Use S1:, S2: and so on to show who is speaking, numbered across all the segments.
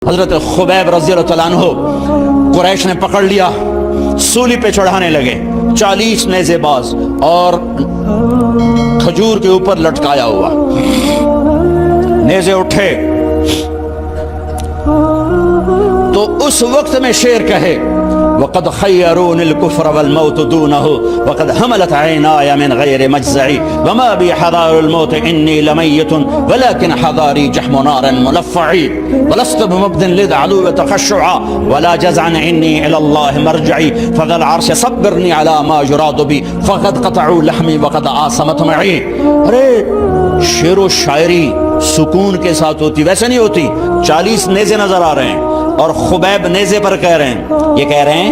S1: حضرت خبیب رضی اللہ تعالیٰ عنہ قریش نے پکڑ لیا، سولی پہ چڑھانے لگے، 40 نیزے باز اور کھجور کے اوپر لٹکایا ہوا، نیزے اٹھے تو اس وقت میں شعر کہے وقد خيرون الكفر والموت دونه وقد حملت عيناي من غير مجزعي وما بي حذار الموت إني لميت ولكن حذاري جحم نار ملفعي ولست بمبد للعدو تخشعا ولا جزعا إني إلى الله مرجعي فذا العرش صبرني على ما يراد بي فقد قطعوا لحمي وقد آصمت معي۔ ارے شعر و شاعری سکون کے ساتھ ہوتی، ویسے نہیں ہوتی۔ 40 نیزے نظر آ رہے ہیں اور خبیب نیزے پر کہہ رہے ہیں، یہ کہہ رہے ہیں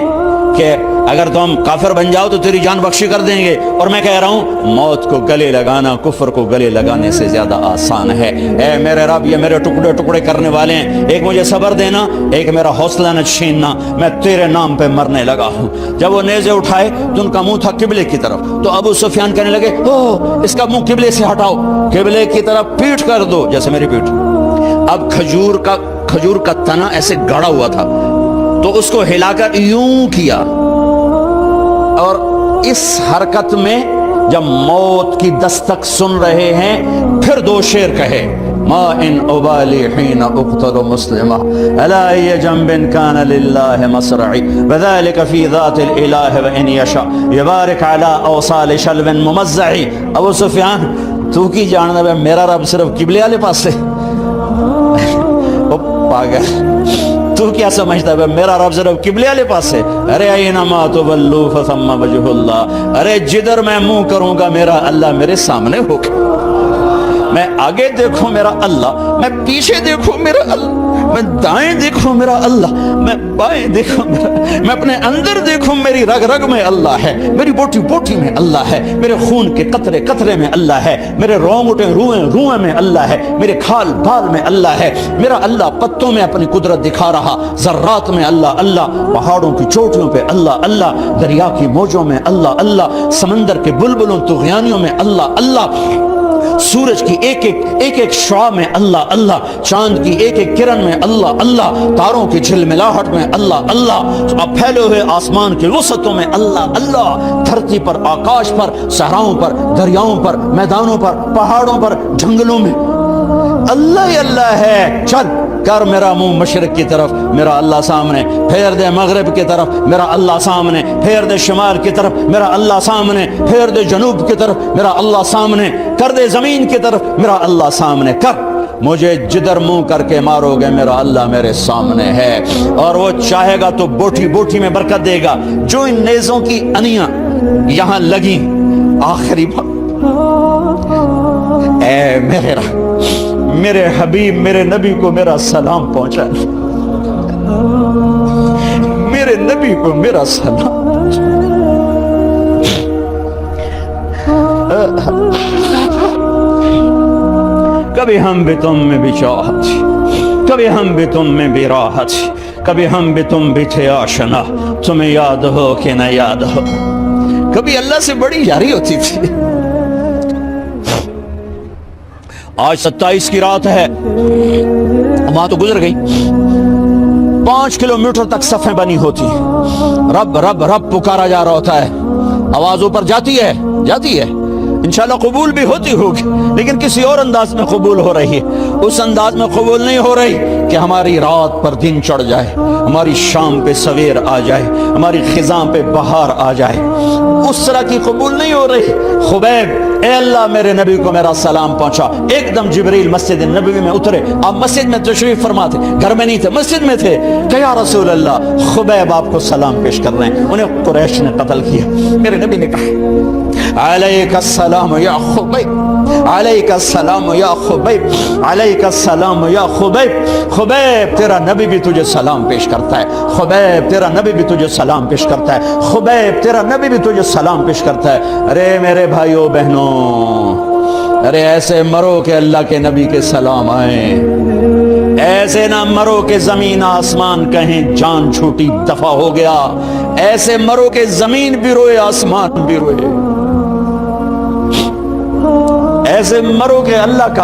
S1: کہ اگر تم کافر بن جاؤ تو تیری جان بخشی کر دیں گے، اور میں کہہ رہا ہوں موت کو گلے لگانا کفر کو گلے لگانے سے زیادہ آسان ہے۔ اے میرے رب، یہ میرے ٹکڑے ٹکڑے کرنے والے ہیں، ایک مجھے صبر دینا، ایک میرا حوصلہ نہ چھیننا، میں تیرے نام پہ مرنے لگا ہوں۔ جب وہ نیزے اٹھائے تو ان کا منہ تھا قبلے کی طرف، تو ابو سفیان کہنے لگے او اس کا منہ قبلے سے ہٹاؤ، قبلے کی طرف پیٹھ کر دو، جیسے میری پیٹھ۔ اب کھجور کا تنا ایسے گاڑا ہوا تھا تو اس کو ہلا کر یوں کیا، اور اس حرکت میں جب موت کی دستک سن رہے ہیں پھر 2 شعر کہے ما ان ابالی حین اقتل مسلما الا ای جنب کان للہ مصرعی وذلك فی ذات الالہ وان یشاء یبارک علی اوصال شلو ممزعی۔ ابو سفیان تو کی جاننا ہے میرا رب صرف قبلے والے پاس سے؟ پاگل، تو کیا سمجھتا ہے میرا رب صرف قبلے والے پاس سے؟ ارے اینما تولوا فثم وجہ اللہ، ارے جدھر میں منہ کروں گا میرا اللہ میرے سامنے ہوگا۔ میں آگے دیکھوں میرا اللہ، میں پیچھے دیکھوں میرا اللہ، میں دائیں دیکھوں میرا اللہ، میں بائیں دیکھوں میرا، میں اپنے اندر دیکھوں میری رگ رگ میں اللہ ہے، میری بوٹی بوٹی میں اللہ ہے، میرے خون کے قطرے قطرے میں اللہ ہے، میرے رونگٹے روئیں روئیں میں اللہ ہے، میرے کھال بال میں اللہ ہے، میرا اللہ پتوں میں اپنی قدرت دکھا رہا، ذرات میں اللہ اللہ، پہاڑوں کی چوٹیوں پہ اللہ اللہ، دریا کی موجوں میں اللہ اللہ، سمندر کے بلبلوں طغیانیوں میں اللہ اللہ، سورج کی ایک ایک شعاع میں اللہ اللہ، چاند کی ایک ایک کرن میں اللہ اللہ، تاروں کی جھلملاہٹ میں اللہ اللہ، اب پھیلے ہوئے آسمان کے وسعتوں میں اللہ اللہ، دھرتی پر آکاش پر، صحراؤں پر، دریاؤں پر، میدانوں پر، پہاڑوں پر، جنگلوں میں اللہ ہی اللہ ہے۔ چل کر میرا منہ مشرق کی طرف، میرا اللہ سامنے، پھیر دے مغرب کی طرف، میرا اللہ سامنے، پھیر دے شمال کی طرف، میرا اللہ سامنے، پھیر دے جنوب کی طرف، میرا اللہ سامنے، کر دے زمین کی طرف، میرا اللہ سامنے کر، مجھے جدھر منہ کر کے مارو گے میرا اللہ میرے سامنے ہے، اور وہ چاہے گا تو بوٹی بوٹی میں برکت دے گا۔ جو ان نیزوں کی انیاں یہاں لگی، آخری بات، اے میرے رب، میرے حبیب میرے نبی کو میرا سلام پہنچا، میرے نبی کو میرا سلام پہنچا۔ کبھی ہم بھی تم میں بھی چاہت، کبھی ہم بھی تم میں بھی راحت، کبھی ہم بھی تم بھی تھے آشنا، تمہیں یاد ہو کہ نہ یاد ہو۔ کبھی اللہ سے بڑی یاری ہوتی تھی۔ آج 27 کی رات ہے، وہاں تو گزر گئی، 5 کلومیٹر تک صفیں بنی ہوتی، رب رب رب پکارا جا رہا ہوتا ہے، آواز اوپر جاتی ہے انشاءاللہ قبول بھی ہوتی ہوگی، لیکن کسی اور انداز میں قبول ہو رہی ہے، اس انداز میں قبول نہیں ہو رہی کہ ہماری رات پر دن چڑھ جائے، ہماری شام پہ سویر آ جائے، ہماری خزاں پہ بہار آ جائے، اس طرح کی قبول نہیں ہو رہی۔ خبیب، اے اللہ میرے نبی کو میرا سلام پہنچا۔ ایک دم جبریل مسجد نبوی میں اترے، آپ مسجد میں تشریف فرما تھے، گھر میں نہیں تھے، مسجد میں تھے، کہ یا رسول اللہ خبیب آپ کو سلام پیش کر رہے ہیں، انہیں قریش نے قتل کیا۔ میرے نبی نے کہا علیک السلام یا خبیب، علیک السلام یا خبیب، علیک السلام یا خبیب۔ خبیب تیرا نبی بھی تجھے سلام پیش کرتا ہے، خبیب تیرا نبی بھی تجھے سلام پیش کرتا ہے، خبیب تیرا نبی بھی تجھے سلام پیش کرتا ہے۔ ارے میرے بھائیو بہنوں، ارے ایسے مرو کہ اللہ کے نبی کے سلام آئیں، ایسے نہ مرو کہ زمین آسمان کہیں جان چھوٹی دفع ہو گیا، ایسے مرو کہ زمین بھی روئے آسمان بھی روئے، ایسے مرو کہ اللہ کا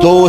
S1: 2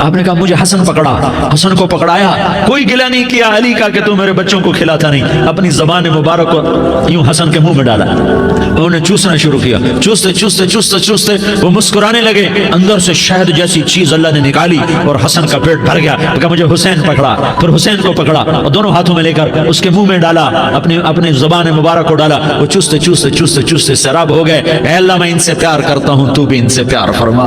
S2: آپ نے کہا مجھے حسن پکڑا، حسن کو پکڑایا، کوئی گلہ نہیں کیا علی کا کہ تو میرے بچوں کو کھلاتا نہیں، اپنی زبان مبارک کو یوں حسن کے منہ میں ڈالا، انہوں نے چوسنا شروع کیا، چوستے چوستے چوستے چوستے وہ مسکرانے لگے، اندر سے شہد جیسی چیز اللہ نے نکالی اور حسن کا پیٹ بھر گیا، کہا مجھے حسین پکڑا، پھر حسین کو پکڑا اور دونوں ہاتھوں میں لے کر اس کے منہ میں ڈالا، اپنے زبان مبارک کو ڈالا، وہ چوستے چوستے چوستے چوستے سیراب ہو گئے، اے اللہ میں ان سے پیار کرتا ہوں، تو بھی ان سے پیار فرما،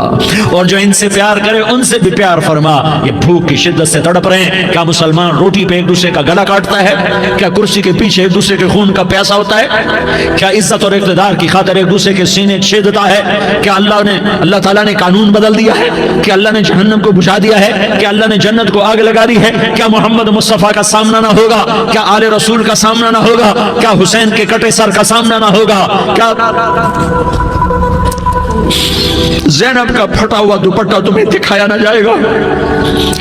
S2: اور جو ان سے پیار کرے ان سے بھی پیار فرما۔ یہ بھوک کی شدت سے تڑپ رہے ہیں، کیا مسلمان روٹی پہ ایک دوسرے کا گلا کاٹتا ہے؟ کیا کرسی کے پیچھے ایک دوسرے کے خون کا پیاسا ہوتا ہے؟ کیا عزت اور اقتدار کی خاطر ایک دوسرے کے سینے چھیدتا ہے؟ کیا اللہ تعالیٰ نے قانون بدل دیا ہے؟ کیا اللہ نے جہنم کو بجھا دیا ہے؟ کیا اللہ نے جنت کو آگ لگا دی ہے؟ کیا محمد مصطفیٰ کا سامنا نہ ہوگا؟ کیا آل رسول کا سامنا نہ ہوگا؟ کیا حسین کے کٹے سر کا سامنا نہ ہوگا؟ کیا زینب کا پھٹا ہوا دوپٹہ تمہیں دکھایا نہ جائے گا؟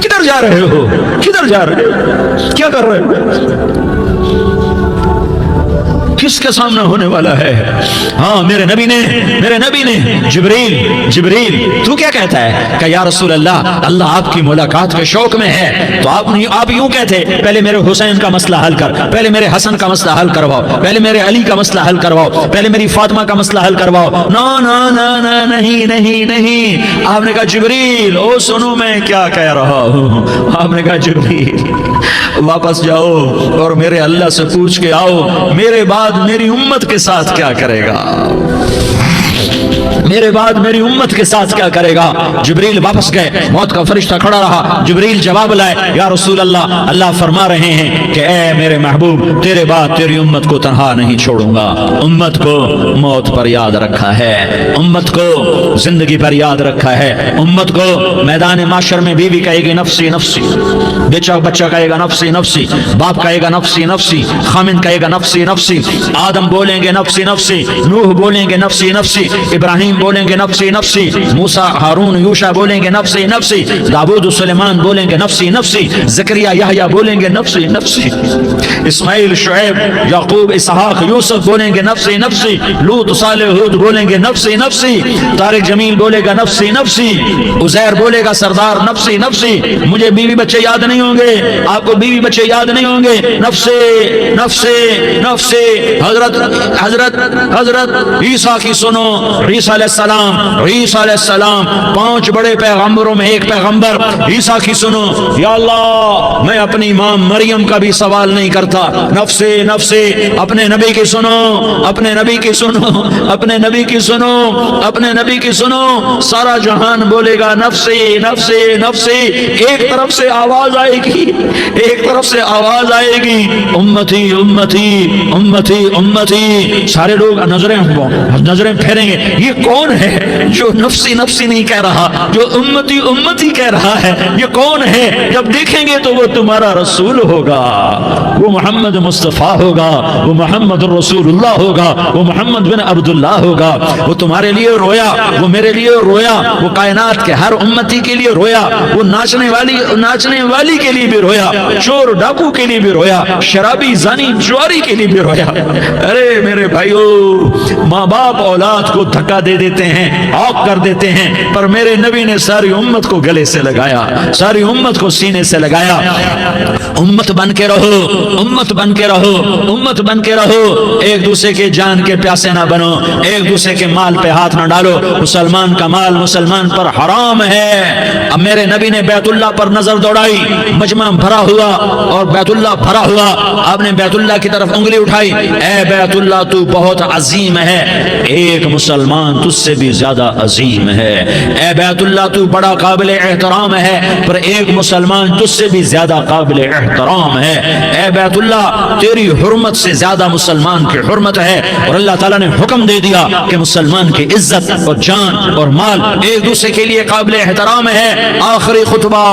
S2: کدھر جا رہے ہو؟ کدھر جا رہے ہو؟ کیا کر رہے ہو؟ کس کے سامنے ہونے والا ہے؟ ہاں میرے نبی نے جبریل تو کیا کہتا ہے کہ یا رسول اللہ آپ کی ملاقات کے شوق میں ہے، تو آپ یوں کہتے پہلے میرے حسین کا مسئلہ حل کر، پہلے میرے حسن کا مسئلہ حل کرواؤ، پہلے میرے علی کا مسئلہ حل کرواؤ، پہلے میری فاطمہ کا مسئلہ حل کرواؤ۔ نہیں، آپ نے کہا جبریل او سنو میں کیا کہہ رہا ہوں۔ آپ نے کہا جبریل واپس جاؤ اور میرے اللہ سے پوچھ کے آؤ میرے بعد میری امت کے ساتھ کیا کرے گا، میرے بعد میری امت کے ساتھ کیا کرے گا۔ جبریل واپس گئے، موت کا فرشتہ کھڑا رہا، جبریل جواب لائے، یا رسول اللہ فرما رہے ہیں کہ اے میرے محبوب تیرے بعد تیری امت کو تنہا نہیں چھوڑوں گا، امت کو موت پر یاد رکھا ہے، امت کو زندگی پر یاد رکھا ہے، امت کو میدان معاشر میں بیوی کہے گی نفسی نفسی، بچہ کہے گا نفسی نفسی، باپ کہے گا نفسی نفسی، خامن کہے گا نفسی نفسی، آدم بولیں گے نفسی نفسی، نوح بولیں گے نفسی نفسی، ابراہیم بولیں گے نفسی نفسی، موسیٰ ہارون یوشع بولیں گے نفسی نفسی، داؤد سلیمان بولیں گے نفسی نفسی، زکریا یحییٰ بولیں گے نفسی نفسی، اسماعیل شعیب یعقوب اسحاق یوسف بولیں گے نفسی نفسی، لوط صالح ہود بولیں گے نفسی نفسی، طارق جمیل بولے گا نفسی نفسی، عزیر بولے گا سردار نفسی نفسی، مجھے بیوی بچے یاد نہیں ہوں گے، آپ کو بیوی بچے یاد نہیں ہوں گے، نفسی نفسی نفسی۔ حضرت عیسیٰ کی سنو، عیسیٰ علیہ السلام 5 بڑے پیغمبروں میں ایک پیغمبر، عیسیٰ کی سنو، یا اللہ میں اپنی ماں مریم کا بھی سوال نہیں کرتا، نفسی نفسی۔ اپنے نبی کی سنو، اپنے نبی کی سنو، اپنے نبی کی سنو، اپنے نبی کی سنو، سارا جہان بولے گا نفسی نفسی نفسی۔ ایک طرف سے آواز آئے گی، ایک طرف سے آواز آئے گی، امتی امتی امتی امتی۔ سارے لوگ نظریں پھیریں گے، یہ کون ہے جو نفسی نفسی نہیں کہہ رہا، جو امتی امتی کہہ رہا ہے، یہ کون ہے؟ جب دیکھیں گے تو وہ تمہارا رسول ہوگا، وہ محمد مصطفیٰ ہوگا، وہ محمد رسول اللہ ہوگا، وہ محمد بن عبداللہ ہوگا، وہ تمہارے لیے رویا، وہ میرے لیے رویا، وہ کائنات کے ہر امتی کے لیے رویا، وہ ناچنے والی کے لیے بھی رویا، چور ڈاکو کے لیے بھی رویا، شرابی زانی جواری کے لیے بھی رویا۔ ارے میرے بھائیو، ماں باپ اولاد کو دھکا دے دیتے ہیں، آگ کر دیتے ہیں، پر میرے نبی نے ساری امت کو گلے سے لگایا، ساری امت کو سینے سے لگایا۔ امت بن کے رہو، امت بن کے رہو، امت بن کے رہو، ایک دوسرے کے جان کے پیاسے نہ بنو، ایک دوسرے کے مال پہ ہاتھ نہ ڈالو، مسلمان کا مال مسلمان پر حرام ہے۔ اب میرے نبی نے بیت اللہ پر نظر دوڑائی، مجمع بھرا ہوا اور بیت اللہ بھرا ہوا، آپ نے بیت اللہ کی طرف انگلی اٹھائی، اے بیت اللہ تو بہت عظیم ہے، ایک مسلمان تجھ سے بھی زیادہ عظیم ہے، اے بیت اللہ تو بڑا قابل احترام ہے، پر ایک مسلمان تجھ سے بھی زیادہ قابل احترام ہے، اے بیت اللہ تیری حرمت سے زیادہ مسلمان کی حرمت ہے، اور اللہ تعالیٰ نے حکم دے دیا کہ مسلمان کی عزت اور جان اور مال ایک دوسرے کے لیے قابل احترام ہے۔ آخری خطبہ،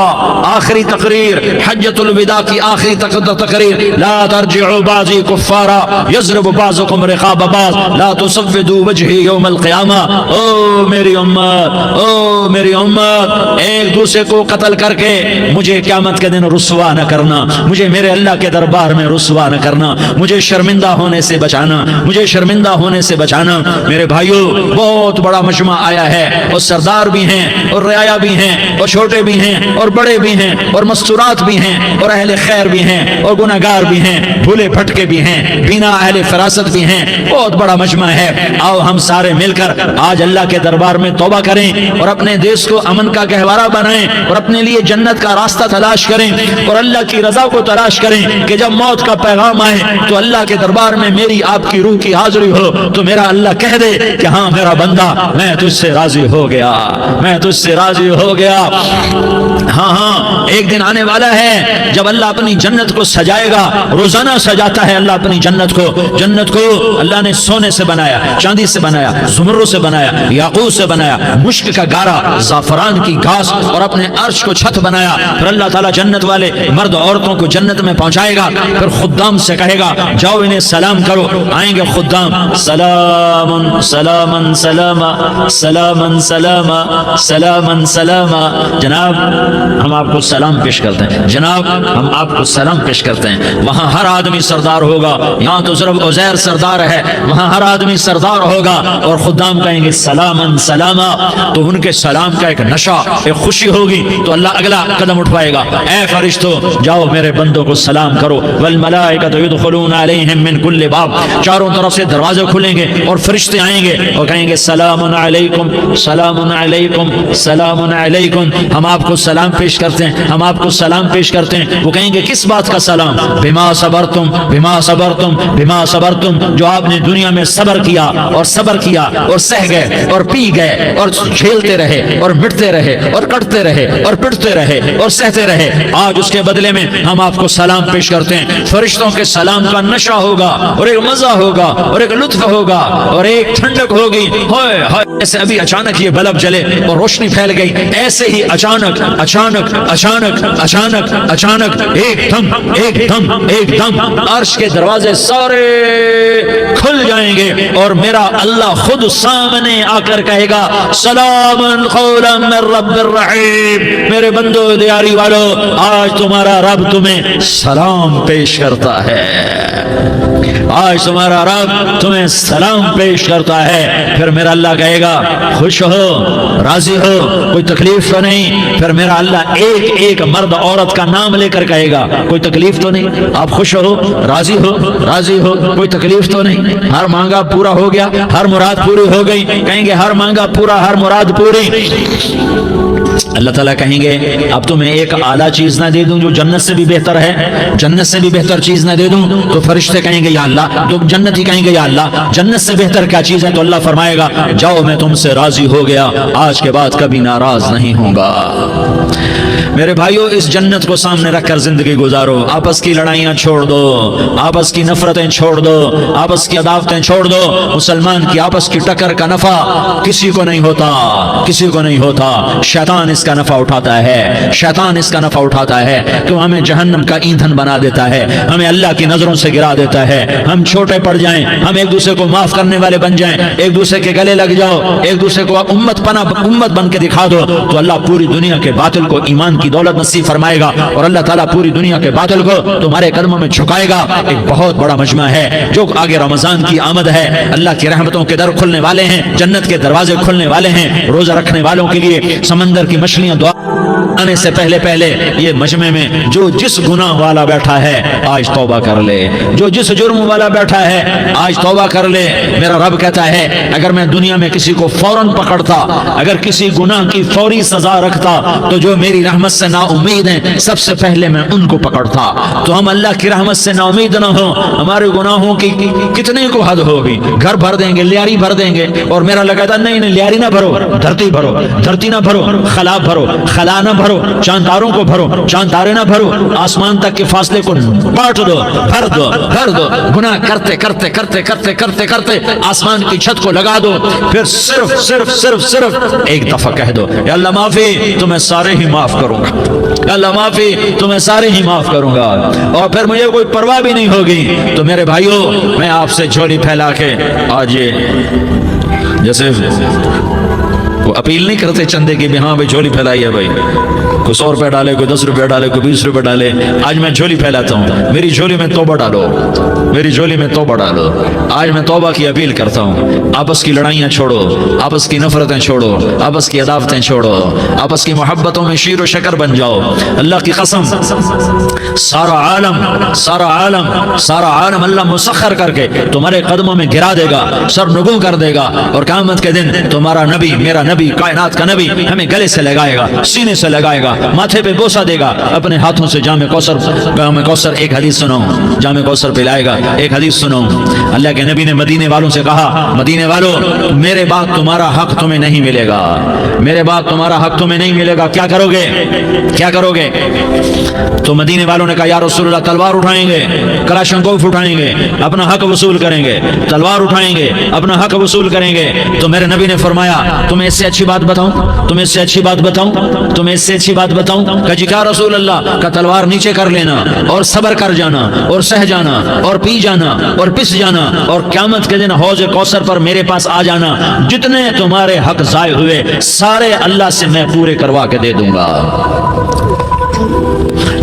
S2: آخری تقریر، حجۃ الوداع کی آخری تقریر، لا ترجعوا بعضی کفارا یضرب بعضکم رقاب بعض لا تسودوا وجہی یوم القیامہ، او میری امت، او میری امت، ایک دوسرے کو قتل کر کے مجھے قیامت کے دن رسوا نہ کرنا، مجھے میرے اللہ کے دربار میں رسوا نہ کرنا، مجھے شرمندہ ہونے سے بچانا، مجھے شرمندہ ہونے سے بچانا۔ میرے بھائیوں، بہت بڑا مجمع آیا ہے، اور سردار بھی ہیں، اور رعایا بھی ہیں، اور چھوٹے بھی ہیں، اور بڑے بھی ہیں، اور مستورات بھی ہیں، اور اہل خیر بھی ہیں، اور گناہگار بھی ہیں، بھولے بھٹکے بھی ہیں، بینا اہل فراست بھی ہیں، بہت بڑا مجمع ہے۔ آؤ ہم سارے مل کر آج اللہ کے دربار میں توبہ کریں، اور اپنے دیش کو امن کا گہوارہ بنائیں، اور اپنے لیے جنت کا راستہ تلاش کریں، اور اللہ کی رضا کو تلاش کریں کہ جب موت کا پیغام آئے تو اللہ کے دربار میں میری آپ کی روح کی حاضری ہو تو میرا اللہ کہہ دے کہ ہاں میرا بندہ، میں تجھ سے راضی ہو گیا، میں تجھ سے راضی ہو گیا۔ ہاں ہاں، ایک دن آنے والا ہے جب اللہ اپنی جنت کو سجائے گا، روزانہ سجاتا ہے اللہ اپنی جنت کو۔ جنت کو اللہ نے سونے سے بنایا، چاندی سے بنایا، زمرد سے بنایا، یاقوت سے بنایا، مشک کا گارا، زعفران کی گھاس، اور اپنے عرش کو چھت بنایا۔ پھر اللہ تعالیٰ جنت والے مرد عورتوں کو جنت میں پہنچائے گا، پھر خدام سے کہے گا جاؤ انہیں سلام کرو۔ آئیں گے خدام، سلام سلام سلاما، سلام سلاما، سلام سلاما۔ جناب ہم آپ کو سلام پیش کرتے ہیں، جناب ہم آپ کو سلام پیش کرتے ہیں۔ وہاں ہر آدمی سردار ہوگا، یہاں تو صرف عزیر سردار ہے، وہاں ہر آدمی سردار ہوگا، اور خدام کہیں گے سلام سلاما۔ تو ان کے سلام کا ایک نشہ، ایک خوشی ہوگی، تو اللہ اگلا قدم اٹھوائے گا، اے فرشتوں جاؤ میرے بندوں کو سلام کرو۔ والملائکۃ یدخلون علیہم من کل باب، چاروں طرف سے دروازے کھلیں گے اور فرشتے آئیں گے اور کہیں گے سلام علیکم، سلام علیکم، سلام علیکم۔ ہم آپ کو سلام پیش کرتے ہیں، ہم آپ کو سلام پیش کرتے ہیں۔ وہ کہیں گے کس بات کا سلام؟ بما صبرتم، بما صبرتم، بما صبرتم، جو آپ نے دنیا میں صبر کیا اور صبر کیا اور سہ گئے اور پی گئے اور جھیلتے رہے اور مٹتے رہے اور کٹتے رہے اور پٹتے رہے اور سہتے رہے، آج اس کے بدلے میں ہم آپ کو سلام پیش کرتے ہیں۔ فرشتوں کے سلام کا نشہ ہوگا، اور ایک مزہ ہوگا، اور ایک لطف ہوگا، اور ایک ٹھنڈک ہوگی۔ ہائے ہائے، ایسے ابھی اچانک یہ بلب جلے اور روشنی پھیل گئی، ایسے ہی اچانک اچانک اچانک اچانک اچانک ایک دم ایک دم ایک دم عرش کے دروازے سارے کھل جائیں گے، اور میرا اللہ خود سامنے آ کر کہے گا سلام قولا من رب الرحیم۔ میرے بندو دیاری والو، آج تمہارا رب تمہیں سلام پیش کرتا ہے، آج تمہارا رب تمہیں سلام پیش کرتا ہے۔ پھر میرا اللہ کہے گا خوش ہو، راضی ہو، کوئی تکلیف تو نہیں؟ پھر میرا اللہ ایک ایک مرد عورت کا نام لے کر کہے گا کوئی تکلیف تو نہیں؟ آپ خوش ہو، راضی ہو، راضی ہو، کوئی تکلیف تو نہیں؟ ہر مانگا پورا ہو گیا، ہر مراد پوری ہو گئی؟ کہیں گے ہر مانگا پورا، ہر مراد پوری۔ اللہ تعالیٰ کہیں گے اب تمہیں ایک اعلیٰ چیز نہ دے دوں جو جنت سے بھی بہتر ہے، جنت سے بھی بہتر چیز نہ دے دوں؟ تو فرشتے کہیں گے یا اللہ، تو جنتی کہیں گے یا اللہ جنت سے بہتر کیا چیز ہے؟ تو اللہ فرمائے گا جاؤ میں تم سے راضی ہو گیا، آج کے بعد کبھی ناراض نہیں ہوں گا۔ میرے بھائیو، اس جنت کو سامنے رکھ کر زندگی گزارو، آپس کی لڑائیاں چھوڑ دو، آپس کی نفرتیں چھوڑ دو، آپس کی عداوتیں چھوڑ دو۔ مسلمان کی آپس کی ٹکر کا نفع کسی کو نہیں ہوتا، کسی کو نہیں ہوتا۔ شیطان اس کا نفع اٹھاتا ہے، شیطان اس کا نفع اٹھاتا ہے کہ وہ ہمیں جہنم کا ایندھن بنا دیتا ہے، ہمیں اللہ کی نظروں سے گرا دیتا ہے، ہم چھوٹے پڑ جائیں، ہم ایک دوسرے کو معاف کرنے والے بن جائیں، ایک دوسرے کے گلے لگ جاؤ، ایک دوسرے کو امت بن کے دکھا دو، تو اللہ پوری دنیا کے باطل کو ایمان کی دولت نصیب فرمائے گا، اور اللہ تعالیٰ پوری دنیا کے باطل کو تمہارے قدموں میں جھکائے گا۔ ایک بہت بڑا مجمع ہے، جو آگے رمضان کی آمد ہے، اللہ کی رحمتوں کے در کھلنے والے ہیں، جنت کے دروازے کھلنے والے ہیں۔ روزہ رکھنے والوں کے لیے سمندر کی مچھلیاں دعا آنے سے پہلے پہلے یہ مجمع میں جو جس گناہ والا بیٹھا ہے آج توبہ کر لے، جو جس جرم والا بیٹھا ہے آج توبہ کر لے۔ میرا رب کہتا ہے اگر میں دنیا میں کسی کو فوراً پکڑتا، اگر کسی گناہ کی فوری سزا رکھتا، تو جو میری رحمت سے نا امید ہیں سب سے پہلے میں ان کو پکڑتا۔ تو ہم اللہ کی رحمت سے نا امید نہ ہو، ہمارے گناہوں کی کتنے کو حد ہوگی، گھر بھر دیں گے، لیاری بھر دیں گے، اور میرا اللہ کہتا نہیں نہیں لیاری نہ بھرو، دھرتی بھرو، دھرتی نہ بھرو، خلا تالاب بھرو، خلا نہ بھرو، چاند تاروں کو بھرو، چاند تارے نہ بھرو، آسمان تک کے فاصلے کو بانٹ دو، بھر دو، بھر دو، گناہ کرتے کرتے کرتے کرتے کرتے کرتے آسمان کی چھت کو لگا دو، پھر صرف صرف صرف صرف ایک دفعہ کہہ دو یا اللہ معافی، تو میں سارے ہی معاف کروں گا، یا اللہ معافی، تو میں سارے ہی معاف کروں گا، اور پھر مجھے کوئی پرواہ بھی نہیں ہوگی۔ تو میرے بھائیوں، میں آپ سے جھولی پھیلا کے آج یہ جیسے وہ اپیل نہیں کرتے چندے کی بھی ہاں بھائی جھولی پھیلائی ہے بھائی، کوئی 100 روپے ڈالے، کوئی 10 روپے ڈالے، کوئی 20 روپے ڈالے، آج میں جھولی پھیلاتا ہوں، میری جھولی میں توبہ ڈالو، میری جھولی میں توبہ ڈالو۔ آج میں توبہ کی اپیل کرتا ہوں، آپس کی لڑائیاں چھوڑو، آپس کی نفرتیں چھوڑو، آپس کی عداوتیں چھوڑو، آپس کی محبتوں میں شیر و شکر بن جاؤ۔ اللہ کی قسم، سارا عالم اللہ مسخر کر کے تمہارے قدموں میں گرا دے گا، سر نگوں کر دے گا، اور قیامت کے دن تمہارا نبی، میرا نبی، کائنات کا نبی ہمیں گلے سے لگائے گا، سینے سے لگائے گا، ماتھے پہ بوسہ دے گا، اپنے ہاتھوں سے جام کوثر، ایک حدیث سنو، جام کوثر پلائے گا۔ ایک حدیث سنو، اللہ کے نبی نے مدینے والوں سے کہا، مدینے والوں، میرے بعد تمہارا حق تمہیں نہیں ملے گا، میرے بعد تمہارا حق تمہیں نہیں ملے گا، کیا کرو گے، کیا کرو گے؟ تو مدینے والوں نے کہا یا رسول اللہ، تلوار اٹھائیں گے، کلاشنکوف اٹھائیں گے، اپنا حق وصول کریں گے، تلوار اٹھائیں گے، اپنا حق وصول کریں گے۔ تو میرے نبی نے فرمایا، تمہیں اس سے اچھی بات بتاؤں، تمہیں اس سے اچھی بات بتاؤں، تمہیں اس سے اچھی بات بتاؤں؟ کہ جی کیا رسول اللہ؟ کا تلوار نیچے کر لینا، اور صبر کر جانا، اور سہ جانا، اور پی جانا، اور پس جانا، اور قیامت کے دن حوض کوثر پر میرے پاس آ جانا، جتنے تمہارے حق ضائع ہوئے سارے اللہ سے میں پورے کروا کے دے دوں گا۔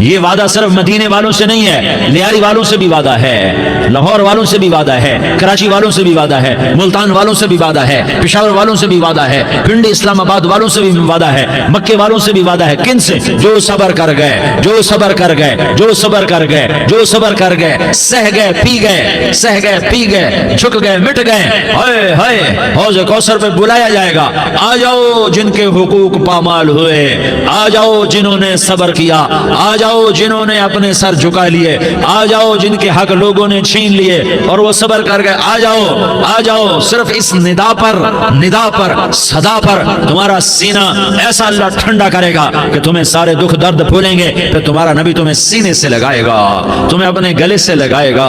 S2: یہ وعدہ صرف مدینے والوں سے نہیں ہے، لیاری والوں سے بھی وعدہ ہے، لاہور والوں سے بھی وعدہ ہے، کراچی والوں سے بھی وعدہ ہے، ملتان والوں سے بھی وعدہ ہے، پشاور والوں سے بھی وعدہ ہے، پنڈی اسلام آباد والوں سے بھی وعدہ ہے، مکے والوں سے بھی وعدہ ہے۔ کن سے؟ جو صبر کر گئے، جو صبر کر گئے، جو صبر کر گئے، جو صبر کر گئے، سہ گئے، پی گئے، سہ گئے، پی گئے، جھک گئے، مٹ گئے، ہائے ہائے، حوض کوثر پہ بلایا جائے گا، آ جاؤ جن کے حقوق پامال ہوئے، آ جاؤ جنہوں نے صبر کیا، آ جاؤ جنہوں نے اپنے سر جھکا لیے، آ جاؤ جن کے حق لوگوں نے چھین لیے اور وہ صبر کر گئے، آ جاؤ، آ جاؤ۔ صرف اس ندا پر، صدا پر تمہارا سینہ ایسا اللہ ٹھنڈا کرے گا کہ تمہیں سارے دکھ درد بھولیں گے، پھر تمہارا نبی تمہیں سینے سے لگائے گا، تمہیں اپنے گلے سے لگائے گا،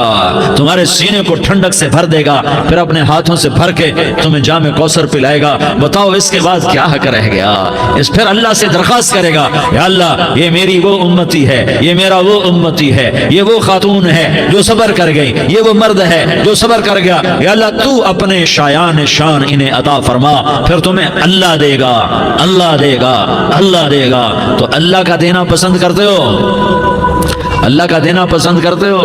S2: تمہارے سینے کو ٹھنڈک سے بھر دے گا، پھر اپنے ہاتھوں سے بھر کے تمہیں جام کوثر پلائے گا۔ بتاؤ اس کے بعد کیا حق رہ گیا؟ اس پھر اللہ سے درخواست کرے گا، یا اللہ یہ میری وہ امتی ہے، یہ میرا وہ امتی ہے، یہ وہ خاتون ہے جو صبر کر گئی، یہ وہ مرد ہے جو صبر کر گیا، یا اللہ تو اپنے شایان شان انہیں عطا فرما، پھر تمہیں اللہ دے گا، اللہ دے گا، اللہ دے گا۔ تو اللہ کا دینا پسند کرتے ہو؟ اللہ کا دینا پسند کرتے ہو؟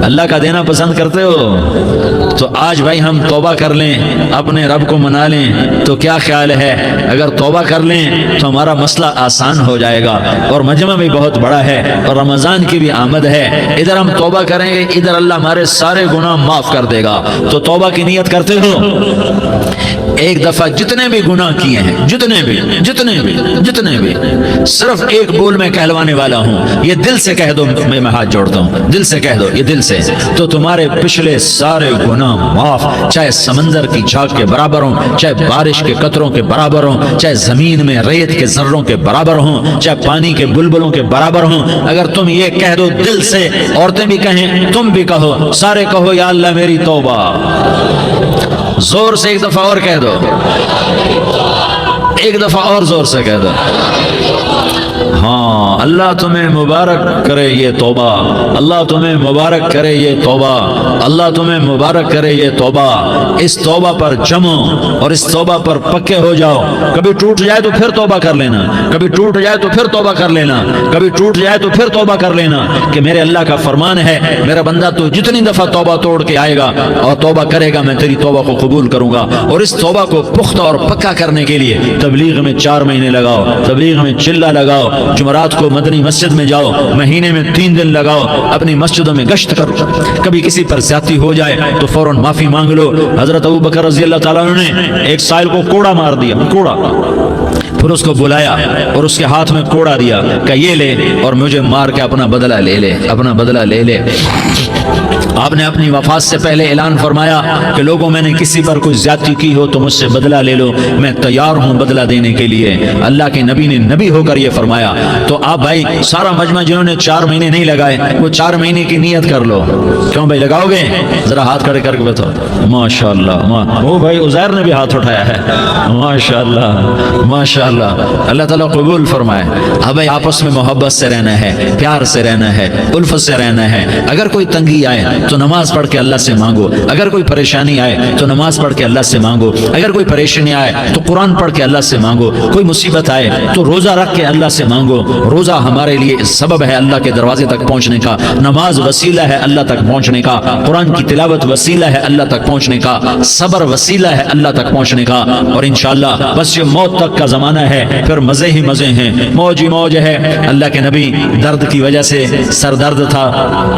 S2: اللہ کا دینا پسند کرتے ہو؟ تو آج بھائی ہم توبہ کر لیں، اپنے رب کو منا لیں، تو کیا خیال ہے اگر توبہ کر لیں تو ہمارا مسئلہ آسان ہو جائے گا، اور مجمع بھی بہت بڑا ہے، اور رمضان کی بھی آمد ہے، ادھر ہم توبہ کریں گے، ادھر اللہ ہمارے سارے گناہ معاف کر دے گا۔ تو توبہ کی نیت کرتے ہو؟ ایک دفعہ جتنے بھی گناہ کیے ہیں، جتنے بھی صرف ایک بول میں کہلوانے والا ہوں، یہ دل سے کہہ دو، میں ہاتھ جوڑتا ہوں، دل سے کہہ دو، یہ دل سے، تو تمہارے پچھلے سارے گناہ معاف، چاہے سمندر کی جھاگ کے برابر ہوں، چاہے بارش کے قطروں کے برابر ہوں، چاہے زمین میں ریت کے ذروں کے برابر ہوں، چاہے پانی کے بلبلوں کے برابر ہوں۔ اگر تم یہ کہہ دو دل سے، عورتیں بھی کہیں، تم بھی کہو، سارے کہو یا اللہ میری توبہ، زور سے ایک دفعہ اور کہہ دو، ایک دفعہ اور زور سے کہہ دو، ہاں اللہ تمہیں مبارک کرے یہ توبہ، اللہ تمہیں مبارک کرے یہ توبہ، اللہ تمہیں مبارک کرے یہ توبہ۔ اس توبہ پر جمو اور اس توبہ پر پکے ہو جاؤ، کبھی ٹوٹ جائے تو پھر توبہ کر لینا، کبھی ٹوٹ جائے تو پھر توبہ کر لینا، کبھی ٹوٹ جائے تو پھر توبہ کر لینا، کہ میرے اللہ کا فرمان ہے، میرا بندہ تو جتنی دفعہ توبہ توڑ کے آئے گا اور توبہ کرے گا میں تیری توبہ کو قبول کروں گا۔ اور اس توبہ کو پختہ اور پکا کرنے کے لیے تبلیغ میں 4 مہینے لگاؤ، تبلیغ میں چلہ لگاؤ، جمعرات کو مدنی مسجد میں جاؤ، مہینے میں 3 دن لگاؤ، اپنی مسجدوں میں گشت کرو، کبھی کسی پر زیادتی ہو جائے تو فوراً معافی مانگ لو۔ حضرت ابو بکر رضی اللہ تعالیٰ عنہ نے ایک سائل کو کوڑا مار دیا، کوڑا، پھر اس کو بلایا اور اس کے ہاتھ میں کوڑا دیا کہ یہ لے اور مجھے مار کے اپنا بدلہ لے لے، اپنا بدلہ لے لے۔ آپ نے اپنی وفات سے پہلے اعلان فرمایا کہ لوگوں میں نے کسی پر کوئی زیادتی کی ہو تو مجھ سے بدلہ لے لو، میں تیار ہوں بدلہ دینے کے لیے۔ اللہ کے نبی نے نبی ہو کر یہ فرمایا۔ تو آپ بھائی سارا مجمع جنہوں نے 4 مہینے نہیں لگائے وہ 4 مہینے کی نیت کر لو۔ کیوں بھائی لگاؤ گے؟ ذرا ہاتھ کھڑے کر کے بتاؤ۔ ماشاءاللہ، وہ بھائی عزیر نے بھی ہاتھ اٹھایا ہے، ماشاءاللہ ماشاءاللہ، اللہ تعالیٰ قبول فرمائے۔ اب بھائی آپس میں محبت سے رہنا ہے، پیار سے رہنا ہے، الفت سے رہنا ہے۔ اگر کوئی تنگی آئے تو نماز پڑھ کے اللہ سے مانگو، اگر کوئی پریشانی آئے تو نماز پڑھ کے اللہ سے مانگو، اگر کوئی پریشانی آئے تو قرآن پڑھ کے اللہ سے مانگو، کوئی مصیبت آئے تو روزہ رکھ کے اللہ سے مانگو۔ روزہ ہمارے لیے سبب ہے اللہ کے دروازے تک پہنچنے کا، نماز وسیلہ ہے اللہ تک پہنچنے کا، قرآن کی تلاوت وسیلہ ہے اللہ تک پہنچنے کا، صبر وسیلہ ہے اللہ تک پہنچنے کا۔ اور انشاءاللہ بس یہ موت تک کا زمانہ ہے، پھر مزے ہی مزے ہیں، موج ہی موج ہے۔ اللہ کے نبی درد کی وجہ سے سر درد تھا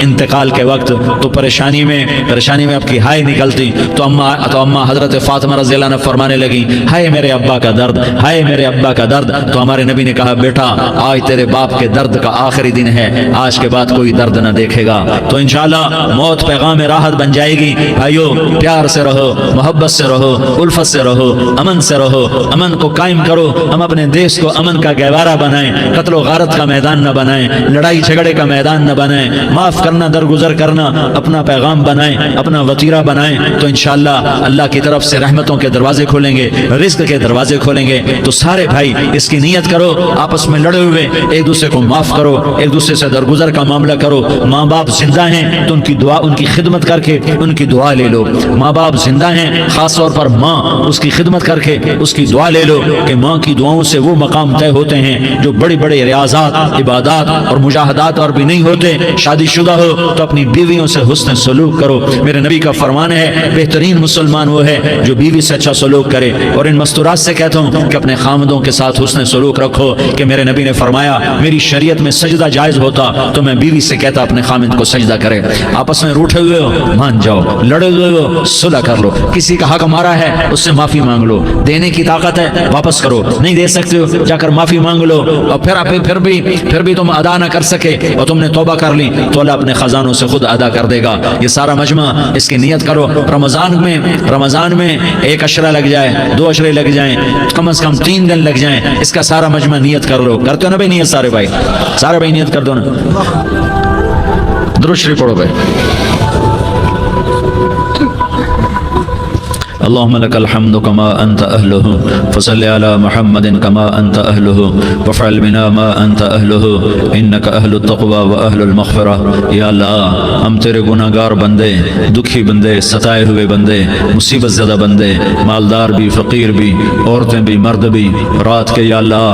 S2: انتقال کے وقت، تو پریشانی میں اب کی ہائے نکلتی تو اما حضرت فاطمہ رضی اللہ عنہ فرمانے لگی، ہائے میرے ابا کا درد، ہائے میرے ابا کا درد۔ تو ہمارے نبی نے کہا، بیٹا آج تیرے باپ کے درد کا آخری دن ہے، آج کے بعد کوئی درد نہ دیکھے گا۔ تو انشاءاللہ موت پیغام راحت بن جائے گی۔ بھائیو پیار سے رہو، محبت سے رہو، الفت سے رہو، امن سے رہو، امن کو قائم کرو۔ ہم اپنے دیش کو امن کا گہوارہ بنائیں، قتل و غارت کا میدان نہ بنائیں، لڑائی جھگڑے کا میدان نہ بنائیں، معاف کرنا درگزر کرنا اپنا پیغام بنائیں، اپنا وتیرہ بنائیں۔ تو انشاءاللہ اللہ کی طرف سے رحمتوں کے دروازے کھولیں گے، رزق کے دروازے کھولیں گے۔ تو سارے بھائی اس کی نیت کرو، آپس میں لڑے ہوئے ایک دوسرے کو معاف کرو، ایک دوسرے سے درگزر کا معاملہ کرو۔ ماں باپ زندہ ہیں تو ان کی دعا، ان کی خدمت کر کے ان کی دعا لے لو۔ ماں باپ زندہ ہیں، خاص طور پر ماں، اس کی خدمت کر کے اس کی دعا لے لو کہ ماں کی دعاؤں سے وہ مقام طے ہوتے ہیں جو بڑے بڑے ریاضات، عبادات اور مجاہدات اور بھی نہیں ہوتے۔ شادی شدہ ہو تو اپنی بیویوں سے حسن سلوک کرو۔ میرے نبی کا فرمان ہے، بہترین مسلمان وہ ہے جو بیوی سے اچھا سلوک کرے۔ اور ان مستورات سے کہتا ہوں کہ اپنے خامدوں کے ساتھ حسن سلوک رکھو، کہ میرے نبی نے فرمایا میری شریعت میں سجدہ جائز ہوتا تو میں بیوی سے کہتا اپنے خامد کو سجدہ کرے۔ آپس میں روٹھے ہوئے ہو مان جاؤ، لڑے ہوئے ہو صلح کر لو، کسی کا حق مارا ہے اس سے معافی مانگ لو، دینے کی طاقت ہے واپس کرو، نہیں دے سکتے ہو جا کر معافی مانگ لو۔ اور پھر بھی تم ادا نہ کر سکے اور تم نے توبہ کر لی تو اللہ اپنے خزانوں سے خود ادا کر دے گا۔ یہ سارا مجمع اس کی نیت کرو۔ رمضان میں 1 عشرہ لگ جائے، 2 عشرے لگ جائیں، کم از کم 3 دن لگ جائیں، اس کا سارا مجمع نیت کر لو۔ کرتے ہو نا بھائی نیت؟ سارے بھائی نیت کر دو نا۔ درود شریف پڑھو بھائی۔ اللهم لك الحمد كما أنت أهله فصل على محمد كما أنت أهله وفعل بنا ما أنت أهله إنك أهل التقوى وأهل المغفرة۔ یا اللہ ہم تیرے گناہ گار بندے، دکھی بندے، ستائے ہوئے بندے، مصیبت زدہ بندے، مالدار بھی، فقیر بھی، عورتیں بھی، مرد بھی، رات کے یا اللہ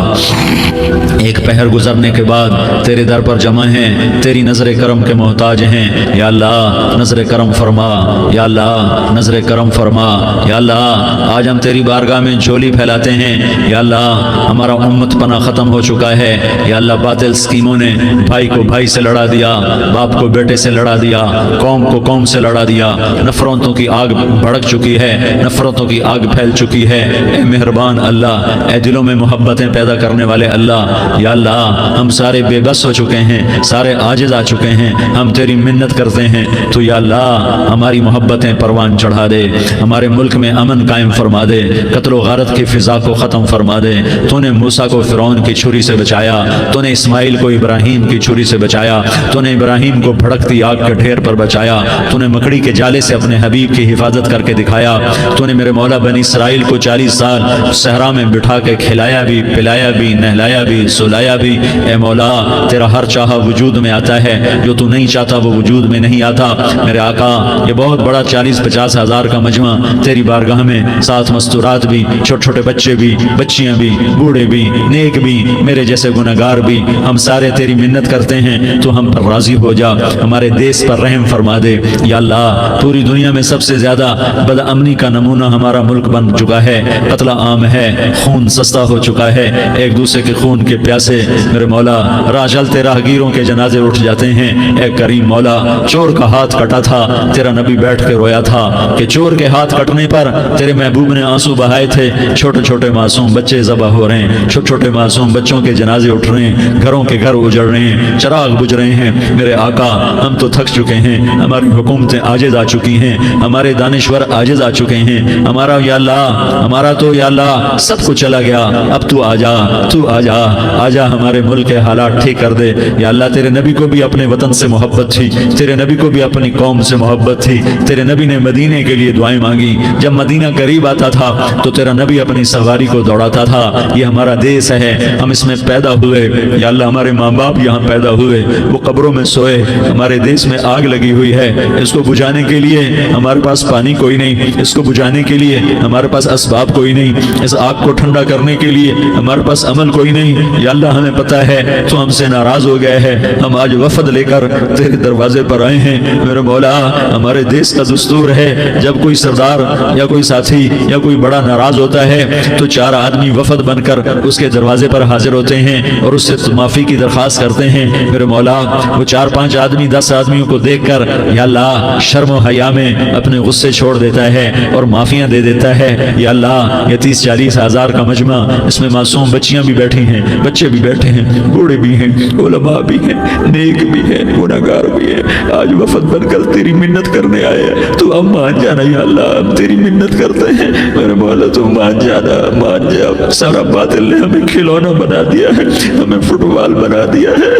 S2: ایک پہر گزرنے کے بعد تیرے در پر جمع ہیں، تیری نظر کرم کے محتاج ہیں۔ یا اللہ نظر کرم فرما، یا اللہ نظر کرم فرما۔ یا اللہ آج ہم تیری بارگاہ میں جھولی پھیلاتے ہیں۔ یا اللہ ہمارا امت پناہ ختم ہو چکا ہے۔ یا اللہ باطل سکیموں نے بھائی کو بھائی سے لڑا دیا، باپ کو بیٹے سے لڑا دیا، قوم کو قوم سے لڑا دیا، نفرتوں کی آگ بھڑک چکی ہے، نفرتوں کی آگ پھیل چکی ہے۔ اے مہربان اللہ، اے دلوں میں محبتیں پیدا کرنے والے اللہ، یا اللہ ہم سارے بے بس ہو چکے ہیں، سارے عاجز آ چکے ہیں، ہم تیری منت کرتے ہیں تو یا اللہ ہماری محبتیں پروان چڑھا دے، ہمارے ملک میں امن قائم فرما دے، قتل و غارت کی فضا کو ختم فرما دے۔ تو نے موسیٰ کو فرعون کی چھری سے بچایا، تو نے اسماعیل کو ابراہیم کی چھری سے بچایا، تو نے ابراہیم کو بھڑکتی آگ کے ڈھیر پر بچایا، تو نے مکڑی کے جالے سے اپنے حبیب کی حفاظت کر کے دکھایا، تو نے میرے مولا بنی اسرائیل کو 40 سال صحرا میں بٹھا کے کھلایا بھی، پلایا بھی، نہلایا بھی، سلایا بھی۔ اے مولا تیرا ہر چاہا وجود میں آتا ہے، جو تو نہیں چاہتا وہ وجود میں نہیں آتا۔ میرے آقا یہ بہت بڑا 40-50 ہزار کا مجمع تیری بارگاہ میں، ساتھ مستورات بھی، چھوٹے چھوٹے بچے بھی، بچیاں بھی، بوڑھے بھی، نیک بھی، میرے جیسے گناہگار بھی، ہم سارے تیری منت کرتے ہیں تو ہم پر راضی ہو جا، ہمارے دیس پر رحم فرما دے۔ یا اللہ پوری دنیا میں سب سے زیادہ بد امنی کا نمونہ ہمارا ملک بن چکا ہے، قتل عام ہے، خون سستا ہو چکا ہے، ایک دوسرے کے خون کے پیاسے میرے مولا راہ چلتے راہگیروں کے جنازے اٹھ جاتے ہیں۔ اے کریم مولا چور کا ہاتھ کٹا تھا، تیرا نبی بیٹھ کے رویا تھا کہ چور کے ہاتھ کٹنے پڑنے پر تیرے محبوب نے آنسو بہائے تھے، چھوٹے چھوٹے معصوم بچے ذبح ہو رہے ہیں، چھوٹے چھوٹے معصوم بچوں کے جنازے اٹھ رہے ہیں، گھروں کے گھر اجڑ رہے ہیں، چراغ بجھ رہے ہیں۔ میرے آقا ہم تو تھک چکے ہیں، ہماری حکومتیں عاجز آ چکی ہیں، ہمارے دانشور عاجز آ چکے ہیں، ہمارا یا اللہ ہمارا تو یا اللہ سب کچھ چلا گیا، اب تو آ جا، تو آ جا، آ جا ہمارے ملک کے حالات ٹھیک کر دے یا اللہ۔ تیرے نبی کو بھی اپنے وطن سے محبت تھی، تیرے نبی کو بھی اپنی قوم سے محبت تھی، تیرے نبی نے مدینے کے لیے دعائیں مانگی، جب مدینہ قریب آتا تھا تو تیرا نبی اپنی سواری کو دوڑاتا تھا۔ یہ ہمارا دیس ہے، ہم اس میں پیدا ہوئے یا اللہ، ہمارے ماں باپ یہاں پیدا ہوئے، وہ قبروں میں سوئے، ہمارے دیس میں آگ لگی ہوئی ہے، اس کو بجھانے کے لیے ہمارے پاس پانی کوئی نہیں، اس کو بجھانے کے لیے ہمارے پاس اسباب کوئی نہیں، اس آگ کو ٹھنڈا کرنے کے لیے ہمارے پاس عمل کوئی نہیں یا اللہ۔ ہمیں پتہ ہے تو ہم سے ناراض ہو گئے ہیں، ہم آج وفد لے کر تیرے دروازے پر آئے ہیں میرے مولا۔ ہمارے دیس کا دستور ہے جب کوئی سردار یا کوئی ساتھی یا کوئی بڑا ناراض ہوتا ہے تو 4 آدمی وفد بن کر اس کے دروازے پر حاضر ہوتے ہیں اور اس سے معافی کی درخواست کرتے ہیں میرے مولا۔ وہ 4-5 آدمی 10 آدمیوں کو دیکھ کر یا اللہ شرم و حیا میں اپنے غصے چھوڑ دیتا ہے اور معافیاں دے دیتا ہے یا اللہ۔ یہ 30-40 ہزار کا مجمع، اس میں معصوم بچیاں بھی بیٹھی ہیں، بچے بھی بیٹھے ہیں، بوڑھے بھی ہیں، علماء بھی ہیں، نیک بھی ہیں، گناہگار بھی ہیں، آج وفد بن کر تیری منت کرنے آئے ہیں، تو اب مان جانا یا اللہ، ہم تیری منت کرتے ہیں میرے مولا، تو مان جانا، مان جا۔ سارا باطل نے ہمیں کھلونا بنا دیا ہے، ہمیں فٹ بال بنا دیا ہے،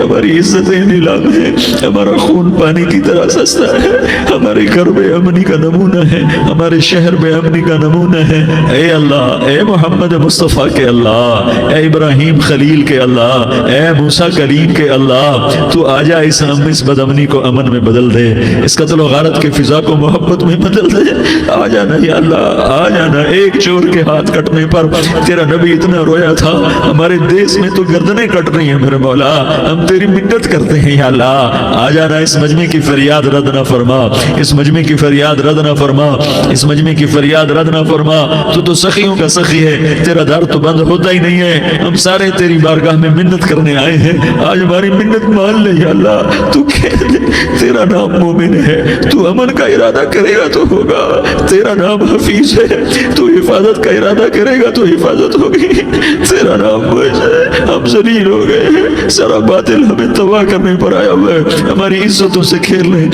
S2: ہماری عزتیں نیلام ہے، ہمارا خون پانی کی طرح سستا ہے، ہمارے گھر بے امنی کا نمونہ ہے، ہمارے شہر بے امنی کا نمونہ ہے۔ اے اللہ، اے محمد مصطفیٰ کے اللہ، اے ابراہیم خلیل کے اللہ، اے موسیٰ کلیم کے اللہ، تو آ جا اس بد امنی کو امن میں بدل دے، اس قتل و غارت کے فضا کو محبت میں بدل دے۔ آ جانا یا اللہ، آ جانا۔ ایک چور کے ہاتھ کٹنے پر تیرا نبی اتنا رویا تھا، ہمارے دیس میں تو گردنیں کٹ رہی ہیں میرے مولا، ہم تیری منت کرتے ہیں یا اللہ۔ آ جانا، اس مجمع کی فریاد رد نہ فرما، اس مجمع کی فریاد رد نہ فرما، اس مجمع کی فریاد رد نہ فرما۔ تو سخیوں کا سخی ہے، تیرا در تو بند ہوتا ہی نہیں ہے، ہم سارے تیری بارگاہ میں منت کرنے آئے ہیں، آج ہماری منت مان لے یا اللہ۔ تو کہہ دے تیرا نام مومن ہے، تو امن کا ارادہ کرے گا تو ہوگا، تیرا نام حفیظ ہے، تو حفاظت کا ارادہ کرے گا تو حفاظت ہوگی، تیرا نام مجھ ہے، ہم ذلیل ہو گئے، سارا باطل ہمیں تباہ کرنے پر آیا ہوا ہے، ہماری عزتوں سے کھیل لیں،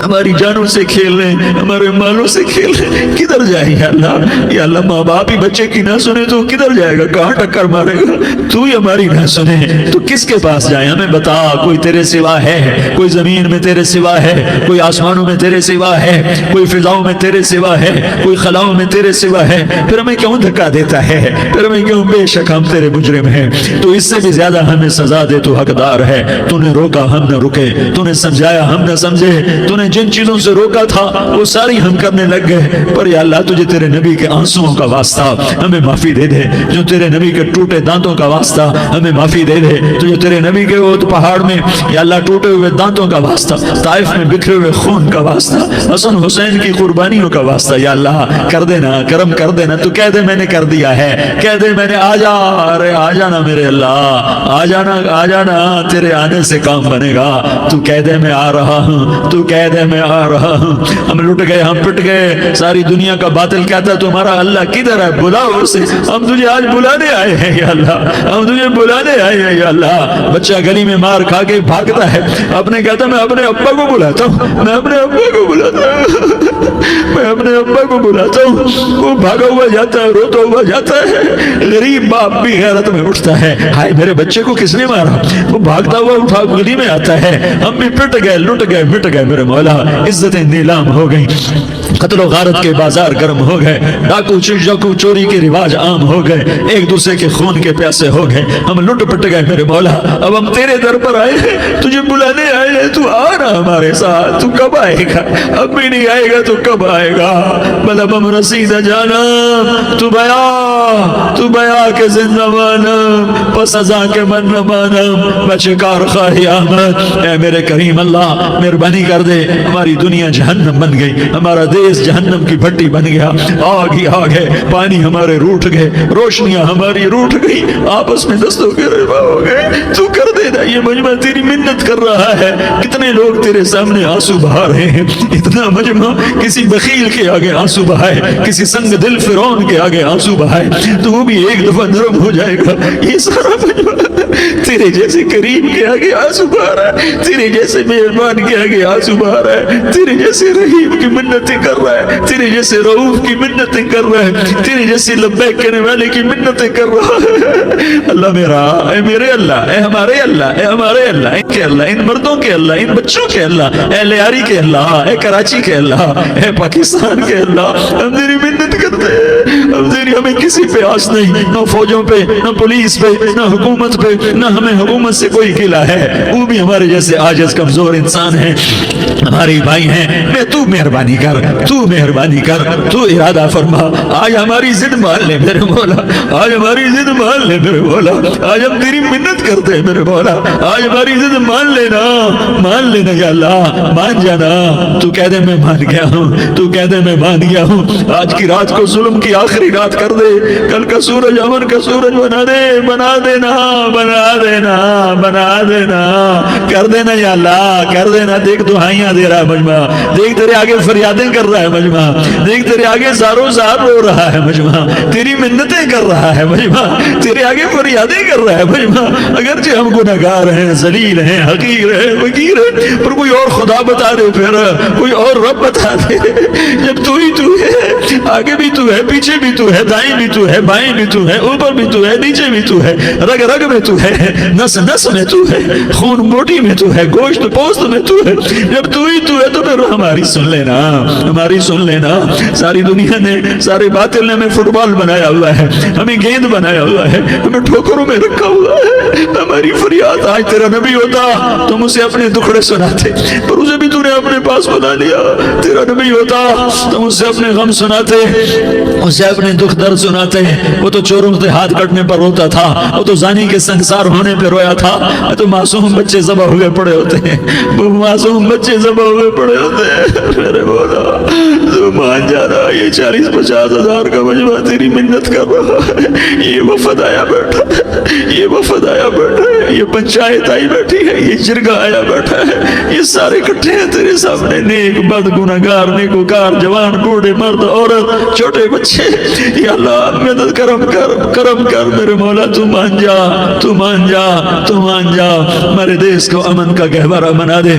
S2: ہماری جانوں سے کھیل لیں، ہمارے مالوں سے کھیل لیں، کدھر جائیں یا اللہ؟ یا اللہ، ماں باپ ہی بچے کی نہ سنے تو کدھر جائے گا، کہاں ٹکر مارے گا؟ تو ہی ہماری نہ سنے تو کس کے پاس جائیں؟ ہمیں بتا، کوئی تیرے سوا ہے؟ کوئی زمین میں تیرے سوا ہے؟ کوئی آسمانوں میں تیرے سوا ہے؟ کوئی فضاؤں میں تیرے سوا ہے؟ کوئی خلاؤں میں تیرے سوا ہے؟ پھر ہمیں کیوں دھکا دیتا ہے؟ پھر ہمیں کیوں؟ بے شک ہم تیرے مجرم ہیں، تو اس سے بھی زیادہ ہمیں سزا دے، تو حقدار ہے۔ تو نے روکا ہم نہ رکے، تو نے سمجھایا ہم نہ سمجھے، تو نے جن چیزوں سے روکا تھا وہ ساری ہم کرنے لگ گئے، پر یا اللہ تجھے تیرے نبی کے آنسوؤں کا واسطہ ہمیں معافی دے دے، جو تیرے نبی کے ٹوٹے دانتوں کا واسطہ ہمیں معافی دے دے، تجھے تیرے نبی کے وہ پہاڑ میں یا اللہ ٹوٹے ہوئے دانتوں کا واسطہ، طائف میں بکھرے ہوئے خون کا واسطہ، حسن حسین کی قربانیوں کا واسطہ یا اللہ کر دینا، کرم کر دینا۔ تو کہہ دے میں نے کر دیا ہے، کہہ دے میں نے، آ جا، ارے آ جانا میرے اللہ، آ جانا، آ جانا، تیرے آنے سے کام بنے گا۔ تو کہہ دے میں آ رہا ہوں، تو کہہ دے میں آ رہا ہوں۔ ہم لٹ گئے، ہم پٹ گئے، ساری دنیا کا باطل کہتا ہے تمہارا اللہ کدھر ہے؟ بلاؤ اسے، ہم تجھے آج بلانے آئے ہیں یا اللہ، ہم تجھے بلانے آئے ہیں یا اللہ۔ بچہ گلی میں مار کھا کے بھاگتا ہے، اپنے کہتا میں اپنے ابا کو بلاتا ہوں، میں اپنے ابا کو بلاتا ہوں، میں اپنے ابا کو بلاتا ہوں، وہ بھاگا ہوا جاتا ہے، روتا ہوا جاتا ہے۔ غریب باپ بھی غیرت میں اٹھتا ہے، ہائے میرے بچے کو کس نے مارا؟ وہ بھاگتا ہوا اٹھا گلی میں آتا ہے، ہم بھی پٹ گئے، لٹ گئے، مٹ گئے میرے مولا، عزتیں نیلام ہو گئیں، قتل و غارت کے بازار گرم ہو گئے، ڈاکو چوری کے رواج عام ہو گئے، ایک دوسرے کے خون کے پیاسے ہو گئے، ہم لٹ پٹ گئے میرے مولا۔ اب ہم تیرے در پر آئے ہیں، تجھے بلانے آئے ہیں، تو آنا ہمارے ساتھ۔ تو کب آئے گا؟ اب بھی نہیں آئے گا تو کب آئے گا؟ بلب ہم رسید جانا، تو بیا کے زندہ مانم، پس ازا کے من مانم، بچکار خواہی آمد۔ اے میرے کریم اللہ، مہربانی کر دے، ہماری دنیا جہنم بن گئی، ہمارا تیز جہنم کی بھٹی بن گیا، آگ ہی آگ ہے، پانی ہمارے روٹھ گئے، روشنیاں ہماری روٹھ گئی، آپس میں دستوں کے روا ہو گئے، تو کر دینا، یہ مجمع تیری منت کر رہا ہے۔ کتنے لوگ تیرے سامنے آنسو بہا رہے ہیں، اتنا مجمع کسی بخیل کے آگے آنسو بہائے، کسی سنگ دل فرعون کے آگے آنسو بہائے تو بھی ایک دفعہ نرم ہو جائے گا۔ یہ سارا مجمع تیرے جیسے کریم کے آگے آنسو بہا رہا ہے، تیرے جیسے مہربان کے آگے آنسو بہا رہا ہے، تیرے جیسے رحیم کی منتیں کر رہا ہے، تیرے جیسے رؤوف کی منتیں کر رہا ہے، تیرے جیسے لبیک کہنے والے کی منتیں کر رہا ہے۔ اللہ میرا، اے میرے اللہ، اے ہمارے اللہ، اے ہمارے اللہ، ان کے اللہ، ان مردوں کے اللہ، ان بچوں کے اللہ، اے لیاری کے اللہ، اے کراچی کے اللہ، اے پاکستان کے اللہ، ہم تیری منت کرتے ہیں، ہم تیری، ہمیں کسی پہ آس نہیں، نہ فوجوں پہ، نہ پولیس پہ، نہ حکومت پہ، نہ ہمیں حکومت سے کوئی گلہ ہے، وہ بھی ہمارے جیسے عاجز کمزور انسان ہیں، ہمارے بھائی ہیں، میں تو مہربانی کر، تو مہربانی کر، تو ارادہ فرما، آج ہماری ضد مان لے میرے مولا، آج ہماری ضد مان لے میرے مولا، آج ہم تیری منت کرتے ہیں میرے مولا، آج ہماری ضد مان لینا، مان لینا یا اللہ، مان جانا، تو کہہ دے میں مان گیا ہوں، تو کہہ دے میں مان گیا ہوں، آج کی رات کو ظلم کی آخری رات کر دے، کل کا سورج امن کا سورج بنا دے، بنا دینا، بنا دینا، بنا دینا، کر دینا یا اللہ، کر دینا۔ دیکھ دعائیاں دے رہا ہے مجمع، دیکھ تیرے آگے فریادیں کر رہا ہے مجمع، دیکھ تیرے آگے زارو زار رو رہا ہے مجمع، تیری منتیں کر رہا ہے مجمع، تیرے آگے فریادیں کر رہا ہے مجمع، اگرچہ ہم گنہگار ہیں، ذلیل ہیں، حقیر ہیں، فقیر ہیں، پر کوئی اور خدا بتا دے، پھر کوئی اور رب بتا دے، جب تو ہی تو ہے، آگے بھی تو ہے، پیچھے بھی تو ہے، دائیں بھی تو ہے، بائیں بھی تو ہے، اوپر بھی تو ہے، نیچے بھی تو ہے، رگ رگ میں تو ہے، نس نس میں تو ہے، خون بوٹی میں تو ہے، گوشت پوست میں تو ہے، جب تو ہی تو ہے تو پھر ہماری سن لینا، ہماری سن لینا۔ ساری دنیا نے، سارے باطل نے ہمیں فٹ بال بنایا ہوا ہے، ہمیں گیند بنایا ہوا ہے، ہمیں ٹھوکروں میں رکھا ہوا ہے، ہماری فریاد، آج تیرا نبی ہوتا تم اسے اپنے دکھڑے سناتے، پر اسے بھی تو نے اپنے پاس بنا لیا، تیرا نبی ہوتا تم اسے اپنے غم سناتے، اسے اپنے دکھ درد سناتے، وہ تو چوروں سے ہاتھ کٹنے پر روتا تھا، وہ تو زانی کے سنگسار ہونے پہ رویا تھا، تو معصوم بچے ذبح ہوئے پڑے ہوتے ہیں، وہ معصوم بچے ذبح ہوئے پڑے ہوتے ہیں، میرے مولا تو مان جا رہا، یہ 40-50 ہزار کا مجمع تیری منت کر رہا ہے، یہ وفد آیا بیٹھا ہے، یہ وفد آیا بیٹھا ہے، یہ پنچایت آئی بیٹھی ہے، یہ جرگہ آیا بیٹھا ہے، یہ سارے اکٹھے ہیں تیرے سامنے، نیک بد گنہگار نیکوکار، جوان بوڑھے مرد عورت چھوٹے بچے، یا اللہ مدد کرم کر، کرم کر میرے مولا، تو مان جا، تو مان جا، تو مان جا، ہمارے دیش کو امن کا گہوارہ بنا دے،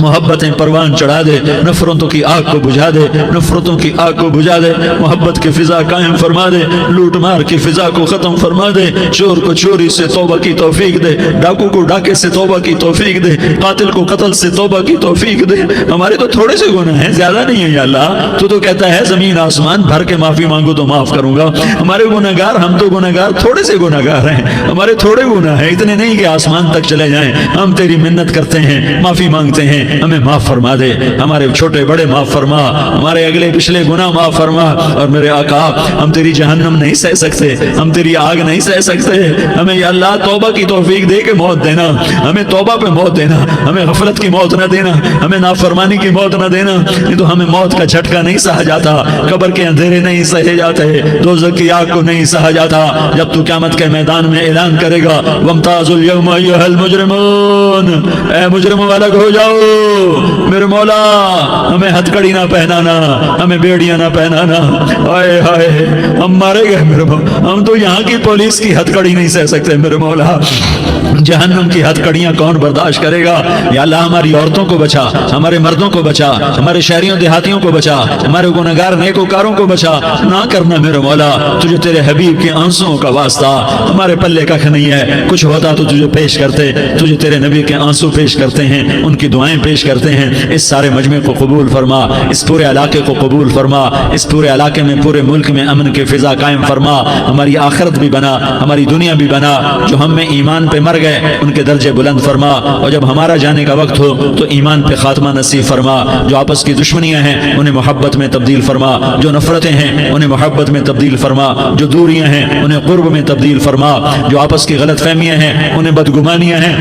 S2: محبتیں پروان چڑھا دے، نفرتوں کی آگ کو بجھا دے، نفرتوں کی آگ کو بجھا دے، محبت کی فضا قائم فرما دے، لوٹ مار کی فضا کو ختم فرما دے، چور کو چوری سے توبہ کی توفیق دے، ڈاکو کو ڈاکے سے توبہ کی توفیق دے، قاتل کو قتل سے توبہ کی توفیق دے۔ ہمارے تو تھوڑے سے گناہ ہیں، زیادہ نہیں ہے یا اللہ، تو کہتا ہے زمین آسمان بھر کے معافی مانگو تو معاف کروں گا۔ ہمارے گنہگار، ہم تو گنہگار تھوڑے سے گنہگار ہیں، ہمارے تھوڑے گناہ ہیں، اتنے نہیں کہ آسمان تک چلے جائیں، ہم تیری منت کرتے ہیں، معافی مانگتے ہیں، ہمیں معاف فرما دے، ہمارے چھوٹے بڑے معاف فرما، ہمارے اگلے پچھلے گناہ معاف فرما، اور میرے آقا ہم تیری جہنم نہیں سہ سکتے، ہم تیری آگ نہیں سہ سکتے، ہمیں یا اللہ توبہ کی توفیق دے کے موت دینا، ہمیں توبہ پہ موت دینا، ہمیں غفلت کی موت نہ دینا، ہمیں نافرمانی کی موت نہ دینا، نہیں تو ہمیں موت کا جھٹکا نہیں سہا جاتا، قبر کے اندھیرے نہیں سہے جاتے، دوزخ کی آگ کو نہیں سہا جاتا، جب تو قیامت کے میدان میں اعلان کرے گا وَامْتَازُوا الْيَوْمَ أَيُّهَا الْمُجْرِمُونَ، اے مجرموں الگ ہو جاؤ میرے مولا، ہمیں ہتھکڑی نہ پہنانا، ہمیں بیڑیاں نہ پہنانا، آئے ہائے ہم مارے گئے میرے مولا، ہم تو یہاں کی پولیس کی ہتھکڑی نہیں سہ سکتے میرے مولا، جہنم کی ہتھکڑیاں کون برداشت کرے گا؟ یا اللہ ہماری عورتوں کو بچا، ہمارے مردوں کو بچا، ہمارے شہریوں دیہاتیوں کو بچا، ہمارے گنہگار نیکوکاروں کو بچا، نہ کرنا میرے مولا، تجھے تیرے حبیب کے آنسوؤں کا واسطہ، ہمارے پلے ککھ نہیں ہے، کچھ ہوتا تو تجھے پیش کرتے، تجھے تیرے نبی کے آنسو پیش کرتے ہیں، ان کی دعائیں پیش کرتے ہیں، اس سارے مجمع کو قبول فرما، اس پورے علاقے کو قبول فرما، اس پورے علاقے میں پورے ملک میں امن کی فضا قائم فرما، ہماری آخرت بھی بنا، ہماری دنیا بھی بنا، جو ہم میں ایمان ایمان پہ مر گئے ان کے درجے بلند فرما، اور جب ہمارا جانے کا وقت ہو تو ایمان پہ خاتمہ نصیب فرما۔ جو آپس کی دشمنیاں ہیں انہیں محبت میں تبدیل فرما، جو نفرتیں ہیں انہیں محبت میں تبدیل فرما، جو دوریاں ہیں انہیں قرب میں تبدیل فرما، جو آپس کی غلط فہمیاں ہیں انہیں بدگمانیاں ہیں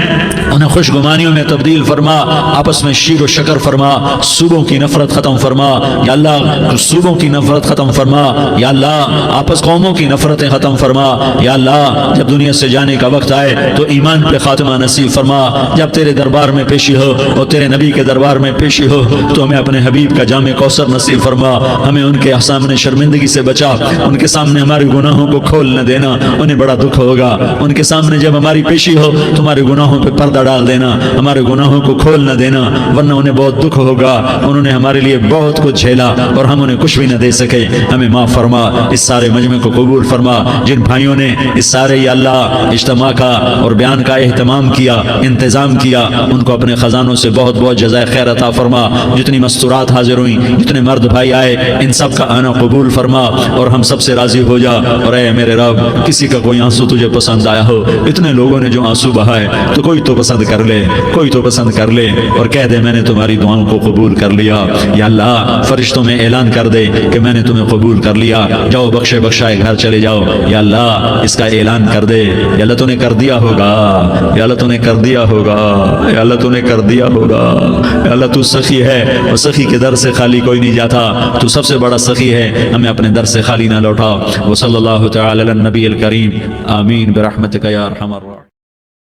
S2: انہیں خوش گمانیوں میں تبدیل فرما، آپس میں شیر و شکر فرما، صوبوں کی نفرت ختم فرما یا اللہ، صوبوں کی نفرت ختم فرما یا اللہ، آپس قوموں کی نفرتیں ختم فرما یا اللہ۔ جب دنیا سے جانے کا وقت آئے تو ایمان پہ خاتمہ نصیب فرما، جب تیرے دربار میں پیشی ہو اور تیرے نبی کے دربار میں پیشی ہو تو ہمیں اپنے حبیب کا جام کوثر نصیب فرما، ہمیں ان کے سامنے شرمندگی سے بچا، ان کے سامنے ہمارے گناہوں کو کھول نہ دینا، انہیں بڑا دکھ ہوگا، ان کے سامنے جب ہماری پیشی ہو تمہارے گناہوں پہ پردہ ڈال دینا، ہمارے گناہوں کو کھول نہ دینا، ورنہ انہیں بہت دکھ ہوگا، انہوں نے ہمارے لیے بہت کچھ جھیلا اور ہم انہیں کچھ بھی نہ دے سکے، ہمیں معاف فرما، اس سارے مجمع کو قبول فرما، جن بھائیوں نے اس سارے یا اللہ اجتماع کا اور بیان کا اہتمام کیا، انتظام کیا، ان کو اپنے خزانوں سے بہت بہت جزائے خیر عطا فرما، جتنی مستورات حاضر ہوئیں، جتنے مرد بھائی آئے، ان سب کا آنا قبول فرما اور ہم سب سے راضی ہو جا، اور اے میرے رب کسی کا کوئی آنسو تجھے پسند آیا ہو، اتنے لوگوں نے جو آنسو بہائے تو کوئی تو پسند کر لے، کوئی تو پسند کر لے اور کہہ دے میں نے تمہاری دعاؤں کو قبول کر لیا، یا اللہ فرشتوں میں اعلان کر دے کہ میں نے تمہیں قبول کر لیا، جاؤ بخشے بخشائے گھر چلے جاؤ، یا اللہ اس کا اعلان کر دے، یا اللہ تو نے کر دیا ہوگا، یا اللہ تو نے کر دیا ہوگا، یا اللہ تو نے کر دیا ہوگا، یا اللہ تو سخی ہے اور سخی کے در سے خالی کوئی نہیں جاتا، تو سب سے بڑا سخی ہے، ہمیں اپنے در سے خالی نہ لوٹا۔ وصلی اللہ تعالی علی النبی الکریم، آمین برحمتک یا ارحم الراحمین۔